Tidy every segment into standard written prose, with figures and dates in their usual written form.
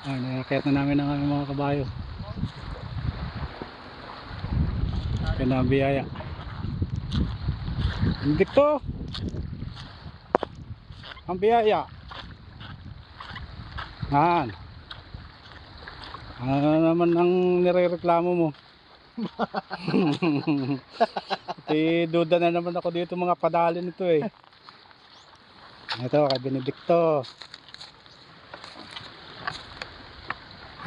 Nakakit na namin ang aming mga kabayo. Pinabiyaya. Hindi to. Ang biyaya. Ano naman ang nirereklamo mo? Duda na naman ako dito mga padali nito eh. Ito kay Benedicto.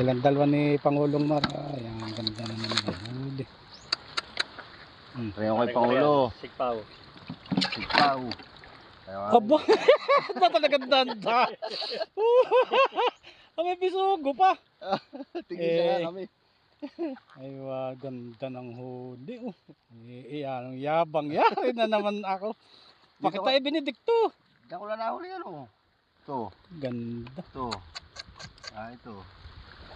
Ilang dalawa ni Pangulong Mar. Ayan, ganda na naman. Huli. Pareho kay Pangulo. Sigpaw. Sigpaw. Aba, na talagang danda. May bisugo pa. Tigisa nga kami. Ay, ganda ng huli. Iyan, yabang yari na naman ako. Bakit tayo Benedicto? Diyan ko lang nahuli ano. Ito. Ganda. Ito. Ito.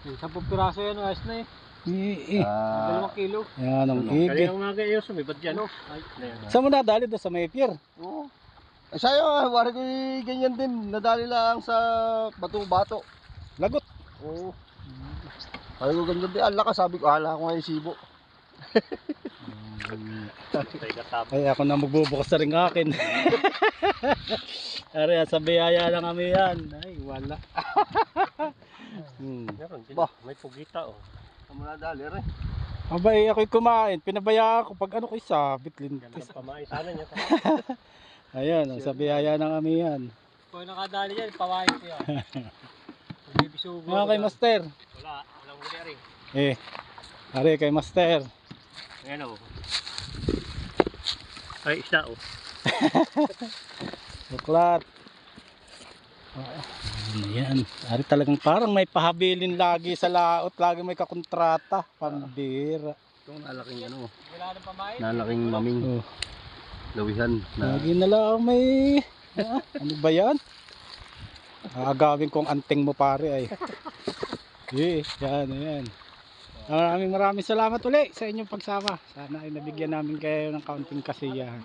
10 piraso yan, ayos na eh. 2 kilo. Yan ang higi. Kaya ang mga iyo, sumibad dyan. Ay, Saan mo nadali doon sa may pier? Oo. Eh sa'yo, wari ko ganyan din. Nadali lang sa bato-bato. Lagot. Oo. Ay ko ganyan din. Ala ka, sabi ko, ala ko nga yung sibo. Ay, ako na magbubukas na rin akin. Ari, sa biyaya lang kami yan. Ay, wala. Meron din. Bah. May pugita oh. Saan mo nadali rin? Abay, ako'y kumain. Pinabayaan ko pag ano ko'y sabit lintis. Gandang pamay. Sana niya. Ayan, sa biyaya ng kami yan. Kung nakadali yan, pawain ko yan. Hindi bisugo. Ngayon kay Master. Walang huli rin. Ari kay Master. Ayan oh. Ay, isda oh. Buklat. Ayan. Ari talagang parang may pahabilin lagi sa laot. Lagi may kakontrata. Pambira. Ito nalaking ano. Wala nang pamay. Nalaking maming. Oh. Lawihan. Lagi na lang may... ano ba yan? Agawin kong anting mo pare ay. Yan. Maraming salamat ulit sa inyong pagsama. Sana ay nabigyan namin kayo ng kaunting kasiyahan.